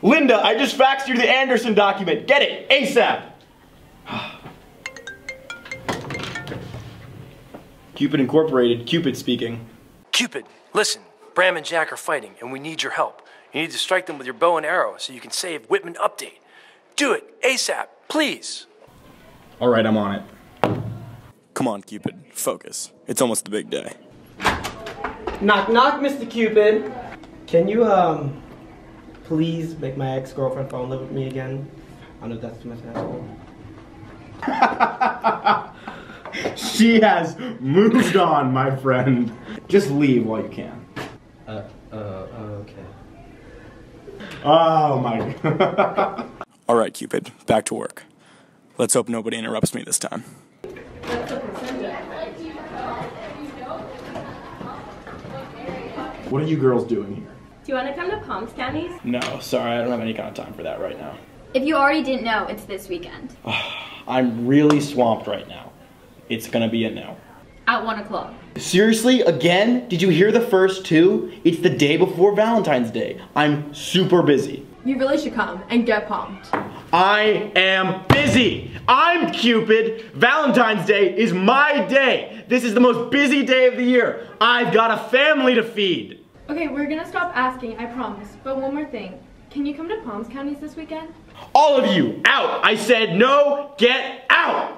Linda, I just faxed you the Anderson document. Get it, ASAP. Cupid Incorporated, Cupid speaking. Cupid, listen, Bram and Jack are fighting, and we need your help. You need to strike them with your bow and arrow so you can save Whitman Update. Do it, ASAP, please. All right, I'm on it. Come on, Cupid, focus. It's almost the big day. Knock, knock, Mr. Cupid. Can you, please make my ex-girlfriend fall in love with me again? I know that's too much to ask. She has moved on, my friend. Just leave while you can. Okay. Oh my God. All right, Cupid, back to work. Let's hope nobody interrupts me this time. What are you girls doing here? Do you want to come to Palms Counties? No, sorry, I don't have any kind of time for that right now. If you already didn't know, it's this weekend. I'm really swamped right now. It's gonna be a no. At 1 o'clock. Seriously, again? Did you hear the first two? It's the day before Valentine's Day. I'm super busy. You really should come and get pumped. I am busy. I'm Cupid. Valentine's Day is my day. This is the most busy day of the year. I've got a family to feed. Okay, we're gonna stop asking, I promise. But one more thing. Can you come to Palms Counties this weekend? All of you, out. I said no, get out.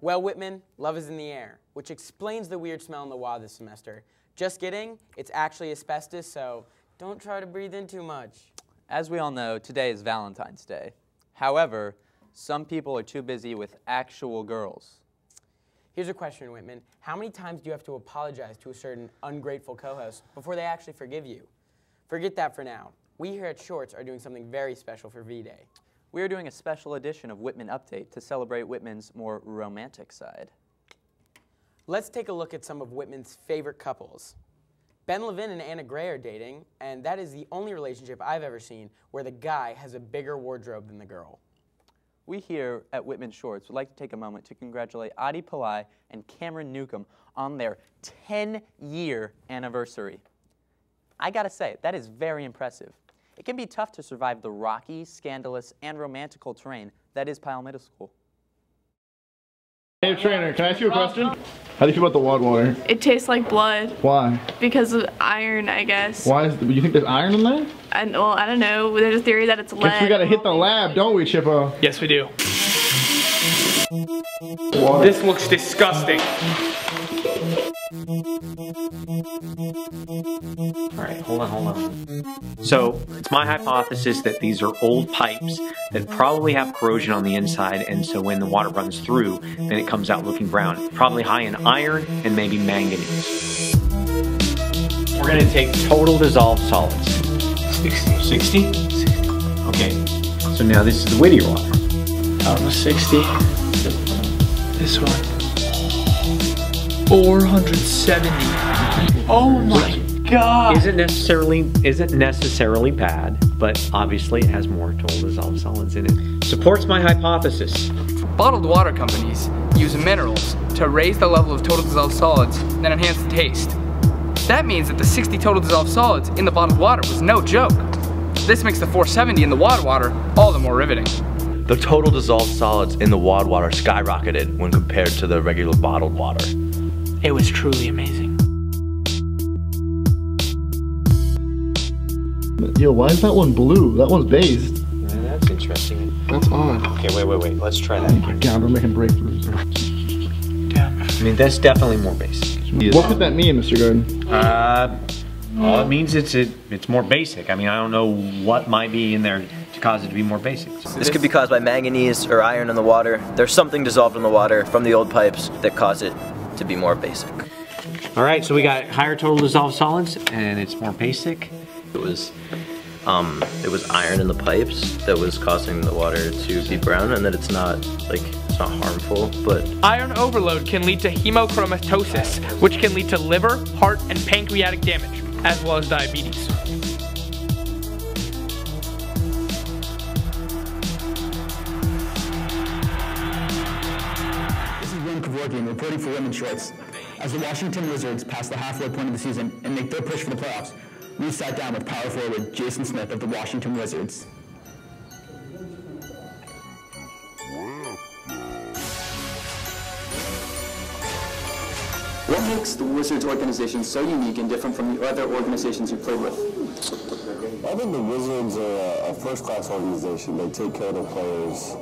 Well, Whitman, love is in the air, which explains the weird smell in the water this semester. Just kidding, it's actually asbestos, so don't try to breathe in too much. As we all know, today is Valentine's Day. However, some people are too busy with actual girls. Here's a question, Whitman. How many times do you have to apologize to a certain ungrateful co-host before they actually forgive you? Forget that for now. We here at Shorts are doing something very special for V-Day. We are doing a special edition of Whitman Update to celebrate Whitman's more romantic side. Let's take a look at some of Whitman's favorite couples. Ben Levin and Anna Gray are dating, and that is the only relationship I've ever seen where the guy has a bigger wardrobe than the girl. We here at Whitman Shorts would like to take a moment to congratulate Adi Pillai and Cameron Newcomb on their 10-year anniversary. I gotta say, that is very impressive. It can be tough to survive the rocky, scandalous, and romantical terrain that is Pyle Middle School. Hey trainer, can I ask you a question? How do you feel about the WOD water? It tastes like blood. Why? Because of iron, I guess. Why is, you think there's iron in there? Well, I don't know. There's a theory that it's lead. Guess we gotta hit the lab, don't we, Chippo? Yes, we do. Water. This looks disgusting. Alright, hold on. So, it's my hypothesis that these are old pipes that probably have corrosion on the inside, and so when the water runs through, then it comes out looking brown. Probably high in iron and maybe manganese. We're going to take total dissolved solids. 60? Okay, so now this is the Whittier water. That was 60. This one. 470. Oh my God. Isn't necessarily bad, but obviously it has more total dissolved solids in it. Supports my hypothesis. Bottled water companies use minerals to raise the level of total dissolved solids, then enhance the taste. That means that the 60 total dissolved solids in the bottled water was no joke. This makes the 470 in the WOD water all the more riveting. The total dissolved solids in the WOD water skyrocketed when compared to the regular bottled water. It was truly amazing. Yo, why is that one blue? That one's based. Yeah, that's interesting. That's odd. Okay, wait. Let's try that again. God, we're making breakthroughs. Damn. I mean, that's definitely more basic. What could that mean, Mr. Garden? All it means it's more basic. I mean, I don't know what might be in there to cause it to be more basic. This could be caused by manganese or iron in the water. There's something dissolved in the water from the old pipes that cause it to be more basic. All right, so we got higher total dissolved solids, and it's more basic. It was iron in the pipes that was causing the water to be brown, and that it's not harmful, but Iron overload can lead to hemochromatosis, which can lead to liver, heart, and pancreatic damage, as well as diabetes. This is Ryan Kevorkian reporting for Women's Shorts. As the Washington Wizards pass the halfway point of the season and make their push for the playoffs, we sat down with power forward Jason Smith of the Washington Wizards. What makes the Wizards organization so unique and different from the other organizations you played with? I think the Wizards are a first-class organization. They take care of their players,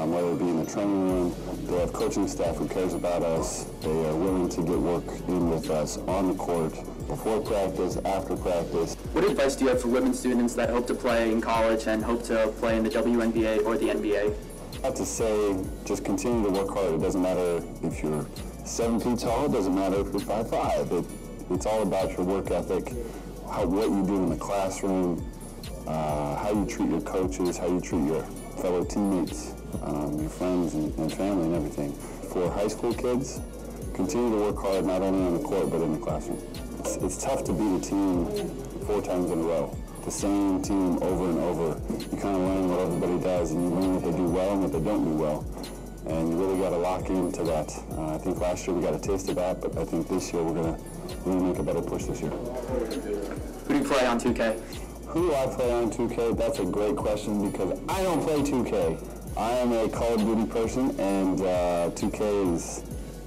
whether it be in the training room. They have coaching staff who cares about us. They are willing to get work in with us on the court, before practice, after practice. What advice do you have for women students that hope to play in college and hope to play in the WNBA or the NBA? I have to say, just continue to work hard. It doesn't matter if you're 7 feet tall, it doesn't matter if you're 5'5". It's all about your work ethic, what you do in the classroom, how you treat your coaches, how you treat your fellow teammates, your friends and family and everything. For high school kids, continue to work hard not only on the court but in the classroom. It's tough to beat a team 4 times in a row. The same team over and over. You kind of learn what everybody does and you learn what they do well and what they don't do well. And you really got to lock into that. I think last year we got a taste of that, but I think this year we're going to make a better push this year. Who do you play on 2K? Who do I play on 2K? That's a great question because I don't play 2K. I am a Call of Duty person, and 2K is,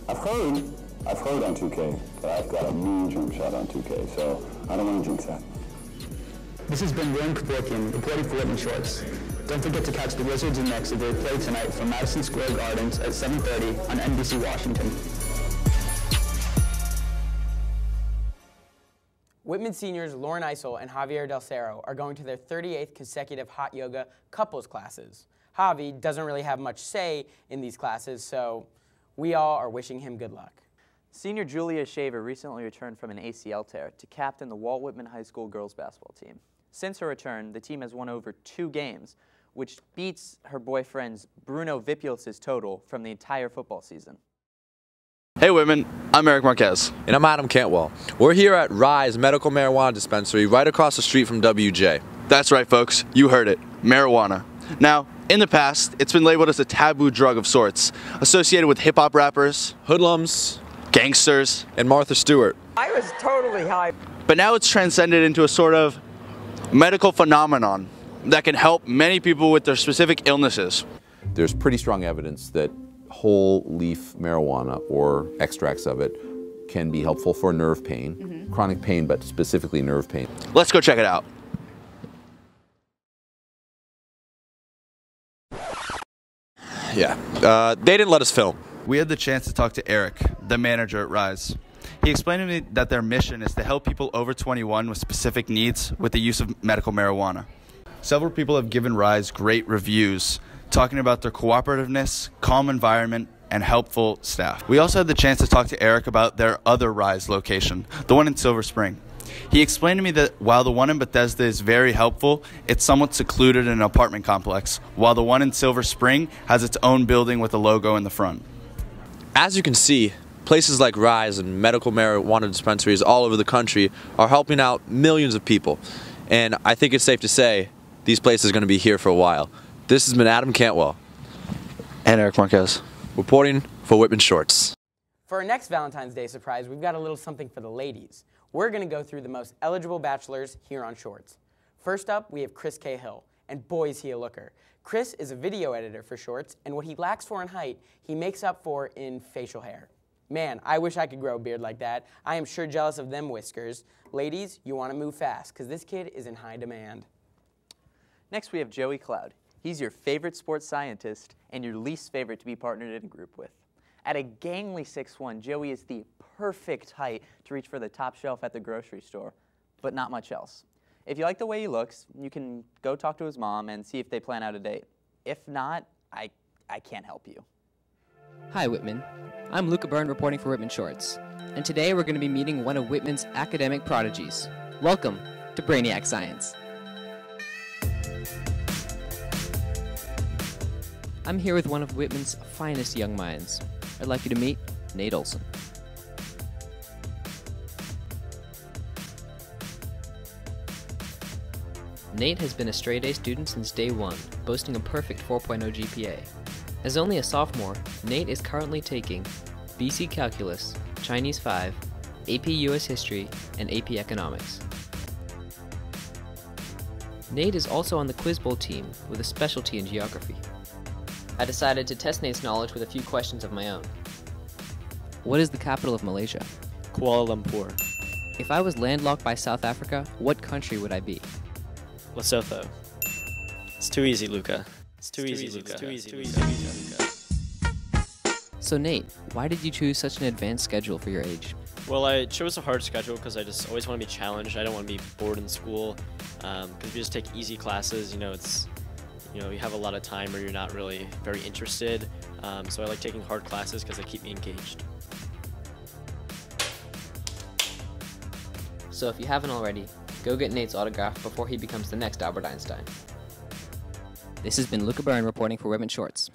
I've heard on 2K, but I've got a mean jump shot on 2K, so I don't want to jinx that. This has been William Kevorkian reporting for Whitman Shorts. Don't forget to catch the Wizards and Knicks as they play tonight from Madison Square Gardens at 7:30 on NBC Washington. Whitman seniors Lauren Eisel and Javier Del Cerro are going to their 38th consecutive hot yoga couples classes. Javi doesn't really have much say in these classes, so we all are wishing him good luck. Senior Julia Shaver recently returned from an ACL tear to captain the Walt Whitman High School girls basketball team. Since her return, the team has won over 2 games, which beats her boyfriend's Bruno Vipulis' total from the entire football season. Hey Whitman, I'm Eric Marquez. And I'm Adam Cantwell. We're here at Rise Medical Marijuana Dispensary right across the street from WJ. That's right folks, you heard it, marijuana. Now, in the past, it's been labeled as a taboo drug of sorts, associated with hip-hop rappers, hoodlums, gangsters, and Martha Stewart. I was totally high. But now it's transcended into a sort of medical phenomenon that can help many people with their specific illnesses. There's pretty strong evidence that whole leaf marijuana or extracts of it can be helpful for nerve pain, chronic pain, but specifically nerve pain. Let's go check it out. Yeah, they didn't let us film. We had the chance to talk to Eric, the manager at Rise. He explained to me that their mission is to help people over 21 with specific needs with the use of medical marijuana. Several people have given Rise great reviews, talking about their cooperativeness, calm environment, and helpful staff. We also had the chance to talk to Eric about their other Rise location, the one in Silver Spring. He explained to me that while the one in Bethesda is very helpful, it's somewhat secluded in an apartment complex, while the one in Silver Spring has its own building with a logo in the front. As you can see, places like Rise and medical marijuana dispensaries all over the country are helping out millions of people. And I think it's safe to say these places are going to be here for a while. This has been Adam Cantwell. And Eric Marquez. Reporting for Whitman Shorts. For our next Valentine's Day surprise, we've got a little something for the ladies. We're going to go through the most eligible bachelors here on Shorts. First up, we have Chris Cahill, and boy is he a looker. Chris is a video editor for Shorts, and what he lacks for in height, he makes up for in facial hair. Man, I wish I could grow a beard like that. I am sure jealous of them whiskers. Ladies, you want to move fast, because this kid is in high demand. Next, we have Joey Cloud. He's your favorite sports scientist and your least favorite to be partnered in a group with. At a gangly 6'1", Joey is the perfect height to reach for the top shelf at the grocery store, but not much else. If you like the way he looks, you can go talk to his mom and see if they plan out a date. If not, I can't help you. Hi Whitman, I'm Luca Byrne reporting for Whitman Shorts, and today we're going to be meeting one of Whitman's academic prodigies. Welcome to Brainiac Science. I'm here with one of Whitman's finest young minds. I'd like you to meet Nate Olson. Nate has been a straight-A student since day one, boasting a perfect 4.0 GPA. As only a sophomore, Nate is currently taking BC Calculus, Chinese 5, AP US History, and AP Economics. Nate is also on the Quiz Bowl team with a specialty in geography. I decided to test Nate's knowledge with a few questions of my own. What is the capital of Malaysia? Kuala Lumpur. If I was landlocked by South Africa, what country would I be? Lesotho. It's too easy, Luca. It's too easy, Luca. Too easy, Luca. So Nate, why did you choose such an advanced schedule for your age? Well, I chose a hard schedule because I just always want to be challenged. I don't want to be bored in school. Because if you just take easy classes, you have a lot of time where you're not really very interested. So I like taking hard classes because they keep me engaged. So if you haven't already, go get Nate's autograph before he becomes the next Albert Einstein. This has been Luca Byrne reporting for Whitman Shorts.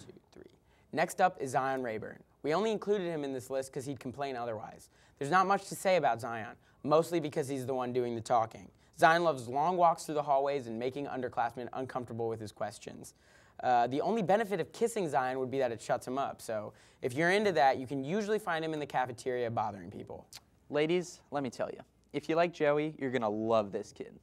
Next up is Zion Rayburn. We only included him in this list because he'd complain otherwise. There's not much to say about Zion, mostly because he's the one doing the talking. Zion loves long walks through the hallways and making underclassmen uncomfortable with his questions. The only benefit of kissing Zion would be that it shuts him up, so if you're into that, you can usually find him in the cafeteria bothering people. Ladies, let me tell you, if you like Joey, you're gonna love this kid.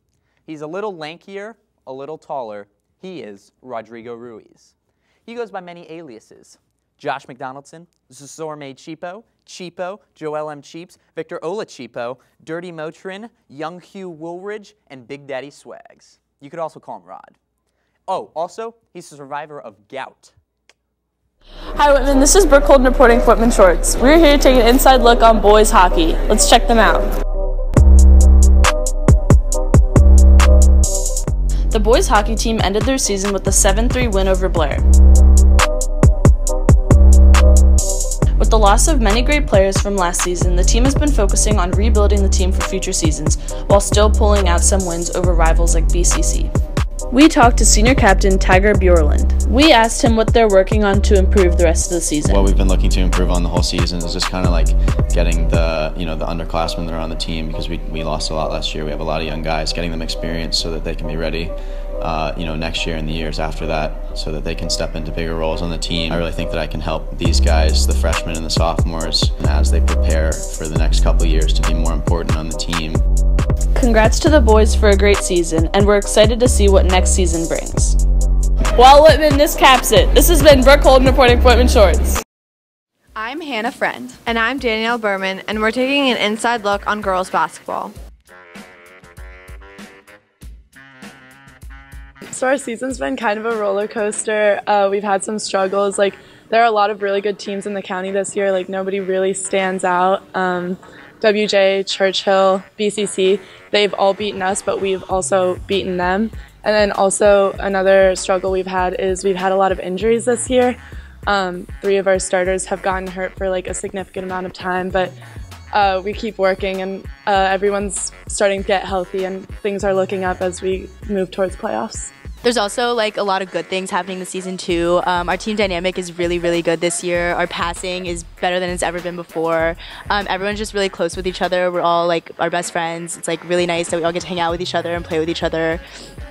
He's a little lankier, a little taller. He is Rodrigo Ruiz. He goes by many aliases. Josh McDonaldson, Zorme Cheapo, Cheapo, Joel M. Cheaps, Victor Oladipo, Dirty Motrin, Young Hugh Woolridge, and Big Daddy Swags. You could also call him Rod. Oh, also, he's a survivor of gout. Hi Whitman, this is Brooke Holden reporting for Whitman Shorts. We're here to take an inside look on boys hockey. Let's check them out. The boys hockey team ended their season with a 7-3 win over Blair. With the loss of many great players from last season, the team has been focusing on rebuilding the team for future seasons, while still pulling out some wins over rivals like BCC. We talked to senior captain Tiger Bjorland. We asked him what they're working on to improve the rest of the season. What we've been looking to improve on the whole season is just kind of like getting the underclassmen that are on the team, because we lost a lot last year. We have a lot of young guys, getting them experience so that they can be ready next year and the years after that, so that they can step into bigger roles on the team. I really think that I can help these guys, the freshmen and the sophomores, as they prepare for the next couple of years to be more important on the team. Congrats to the boys for a great season, and we're excited to see what next season brings. Well, Whitman, this caps it. This has been Brooke Holden reporting for Whitman Shorts. I'm Hannah Friend. And I'm Danielle Berman, and we're taking an inside look on girls basketball. So our season's been kind of a roller coaster. We've had some struggles. Like, there are a lot of really good teams in the county this year. Like, nobody really stands out. WJ, Churchill, BCC, they've all beaten us, but we've also beaten them. And then also another struggle we've had is we've had a lot of injuries this year. 3 of our starters have gotten hurt for like a significant amount of time, but we keep working, and everyone's starting to get healthy, and things are looking up as we move towards playoffs. There's also like a lot of good things happening this season too. Our team dynamic is really, really good this year. Our passing is better than it's ever been before. Everyone's just really close with each other. We're all like our best friends. It's like really nice that we all get to hang out with each other and play with each other.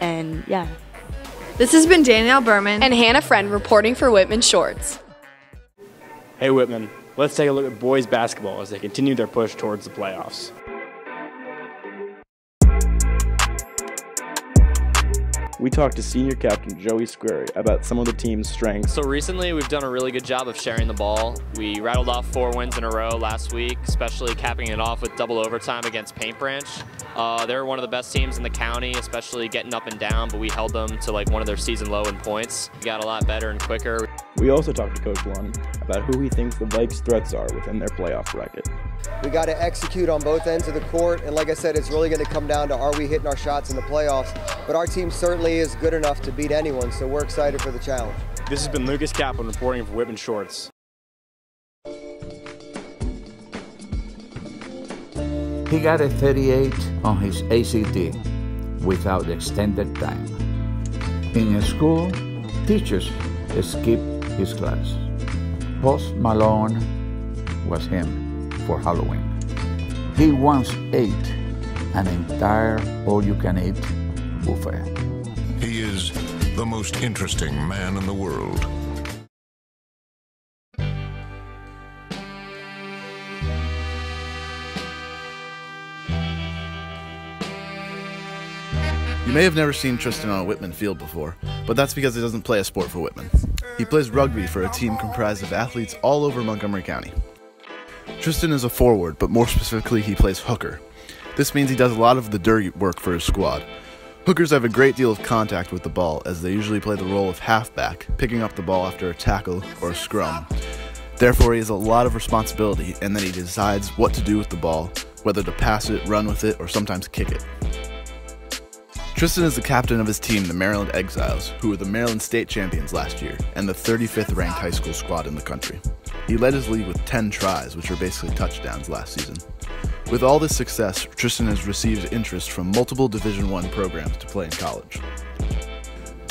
And yeah. This has been Danielle Berman and Hannah Friend reporting for Whitman Shorts. Hey Whitman, let's take a look at boys basketball as they continue their push towards the playoffs. We talked to senior captain Joey Squarey about some of the team's strengths. So recently we've done a really good job of sharing the ball. We rattled off 4 wins in a row last week, especially capping it off with double overtime against Paint Branch. They're one of the best teams in the county, especially getting up and down, but we held them to like one of their season low in points. We got a lot better and quicker. We also talked to Coach Lund about who he thinks the Vikes' threats are within their playoff bracket. We got to execute on both ends of the court, and like I said, it's really going to come down to are we hitting our shots in the playoffs, but our team certainly is good enough to beat anyone, so we're excited for the challenge. This has been Lucas Kaplan reporting for Whitman Shorts. He got a 38 on his ACT without extended time. In school, teachers skipped his class. Post Malone was him for Halloween. He once ate an entire all-you-can-eat buffet. He is the most interesting man in the world. You may have never seen Tristan on a Whitman field before, but that's because he doesn't play a sport for Whitman. He plays rugby for a team comprised of athletes all over Montgomery County. Tristan is a forward, but more specifically he plays hooker. This means he does a lot of the dirty work for his squad. Hookers have a great deal of contact with the ball, as they usually play the role of halfback, picking up the ball after a tackle or a scrum. Therefore, he has a lot of responsibility, and then he decides what to do with the ball, whether to pass it, run with it, or sometimes kick it. Tristan is the captain of his team, the Maryland Exiles, who were the Maryland State Champions last year, and the 35th ranked high school squad in the country. He led his league with 10 tries, which were basically touchdowns last season. With all this success, Tristan has received interest from multiple Division I programs to play in college.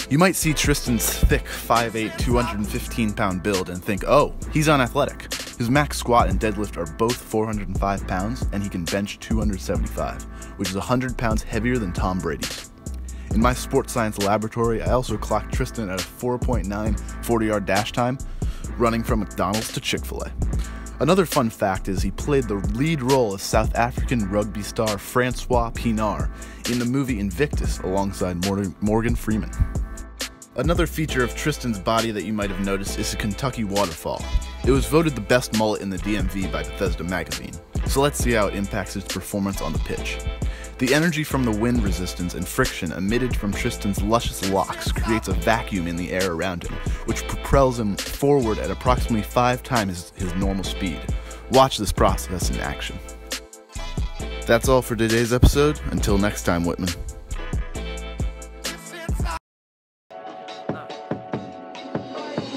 You might see Tristan's thick 5'8", 215-pound build and think, oh, he's unathletic. His max squat and deadlift are both 405 pounds, and he can bench 275, which is 100 pounds heavier than Tom Brady's. In my sports science laboratory, I also clocked Tristan at a 4.9 40-yard dash time, running from McDonald's to Chick-fil-A. Another fun fact is he played the lead role as South African rugby star Francois Pienaar in the movie Invictus alongside Morgan Freeman. Another feature of Tristan's body that you might have noticed is a Kentucky waterfall. It was voted the best mullet in the DMV by Bethesda magazine, so let's see how it impacts his performance on the pitch. The energy from the wind resistance and friction emitted from Tristan's luscious locks creates a vacuum in the air around him, which propels him forward at approximately 5 times his normal speed. Watch this process in action. That's all for today's episode. Until next time, Whitman.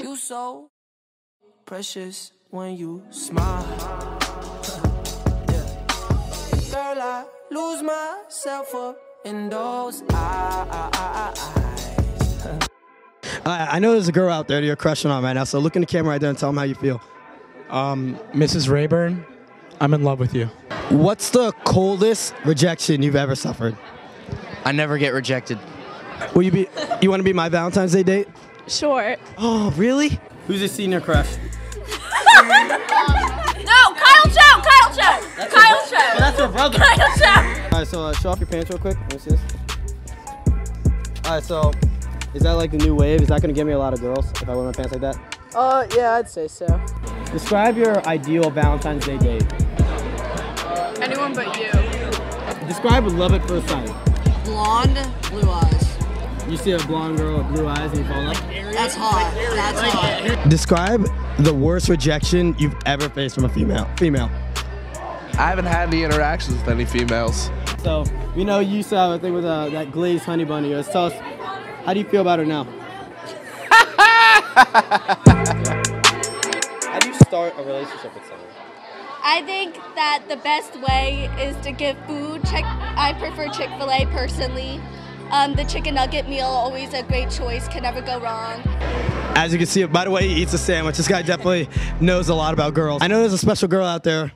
You so precious when you smile. Girl, I lose myself up in those eyes. I know there's a girl out there that you're crushing on right now, so look in the camera right there and tell them how you feel. Mrs. Rayburn, I'm in love with you. What's the coldest rejection you've ever suffered? I never get rejected. You want to be my Valentine's Day date? Sure. Oh, really? Who's your senior crush? No, Kyle Cho! Kyle Cho! Kyle Cho! Oh, that's your brother. Kyle Cho! Alright, so show off your pants real quick. Let me see this. Alright, so is that like the new wave? Is that going to give me a lot of girls if I wear my pants like that? Yeah, I'd say so. Describe your ideal Valentine's Day date. Anyone but you. Describe love at first sight. Blonde, blue eyes. You see a blonde girl with blue eyes and you fall in love? That's hot. That's hot. Describe the worst rejection you've ever faced from a female. I haven't had any interactions with any females. So, we know you saw a thing with that glazed honey bun of yours. Tell us, how do you feel about her now? How do you start a relationship with someone? I think that the best way is to give food. I prefer Chick-fil-A personally. The chicken nugget meal, always a great choice, can never go wrong. As you can see, by the way, he eats a sandwich. This guy definitely knows a lot about girls. I know there's a special girl out there.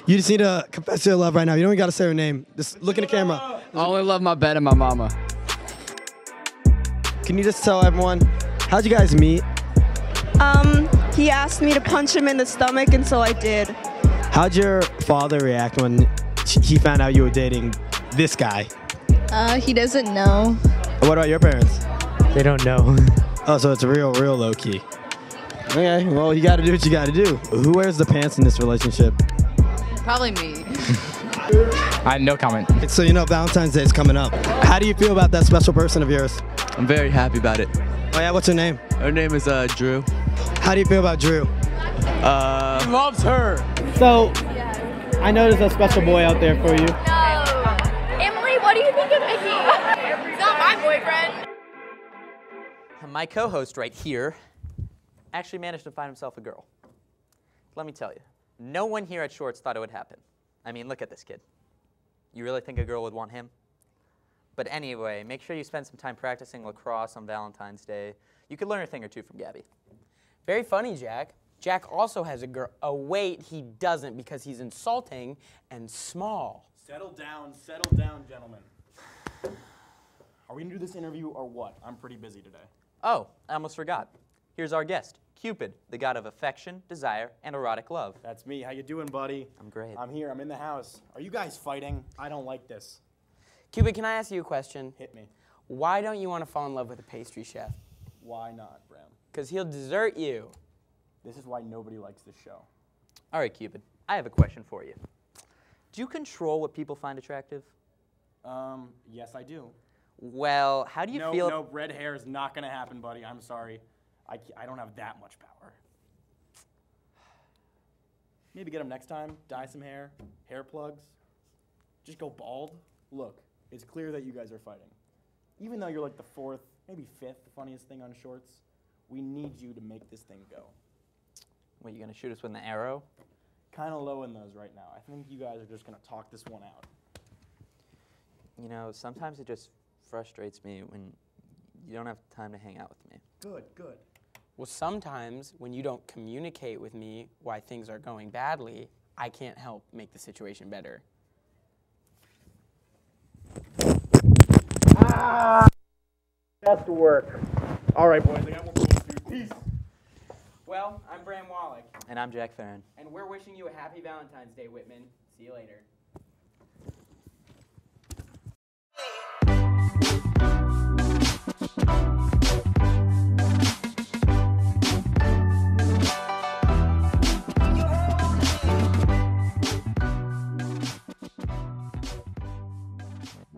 You just need to confess your love right now. You don't even got to say her name. Just look in the camera. I only love my bed and my mama. Can you just tell everyone, how'd you guys meet? He asked me to punch him in the stomach, and so I did. How'd your father react when he found out you were dating this guy? He doesn't know. What about your parents? They don't know. Oh, so it's real low key. Okay, well, you gotta do what you gotta do. Who wears the pants in this relationship? Probably me. I have no comment. So you know Valentine's Day is coming up. How do you feel about that special person of yours? I'm very happy about it. Oh yeah, what's her name? Her name is Drew. How do you feel about Drew? He loves her. So, I know there's a special boy out there for you. No. Emily, what do you think of Mickey? He's not my boyfriend. My co-host right here actually managed to find himself a girl. Let me tell you, no one here at Shorts thought it would happen. I mean, look at this kid. You really think a girl would want him? But anyway, make sure you spend some time practicing lacrosse on Valentine's Day. You could learn a thing or two from Gabby. Very funny, Jack. Jack also has a girl. Oh, wait, he doesn't because he's insulting and small. Settle down, gentlemen. Are we gonna do this interview or what? I'm pretty busy today. Oh, I almost forgot. Here's our guest, Cupid, the god of affection, desire, and erotic love. That's me. How you doing, buddy? I'm great. I'm here. I'm in the house. Are you guys fighting? I don't like this. Cupid, can I ask you a question? Hit me. Why don't you want to fall in love with a pastry chef? Why not, Bram? Because he'll desert you. This is why nobody likes this show. All right, Cupid, I have a question for you. Do you control what people find attractive? Yes, I do. Well, how do you feel? No, red hair is not going to happen, buddy. I'm sorry. I don't have that much power. Maybe get him next time. Dye some hair. Hair plugs. Just go bald. Look, it's clear that you guys are fighting. Even though you're like the 4th, maybe 5th funniest thing on Shorts, we need you to make this thing go. What, you going to shoot us with an arrow? Kind of low in those right now. I think you guys are just going to talk this one out. You know, sometimes it just frustrates me when you don't have time to hang out with me. Good, good. Well, sometimes when you don't communicate with me why things are going badly, I can't help make the situation better. Best work. All right, boys, I got one more to do. Peace. Well, I'm Bram Wallach. And I'm Jack Farron. And we're wishing you a happy Valentine's Day, Whitman. See you later.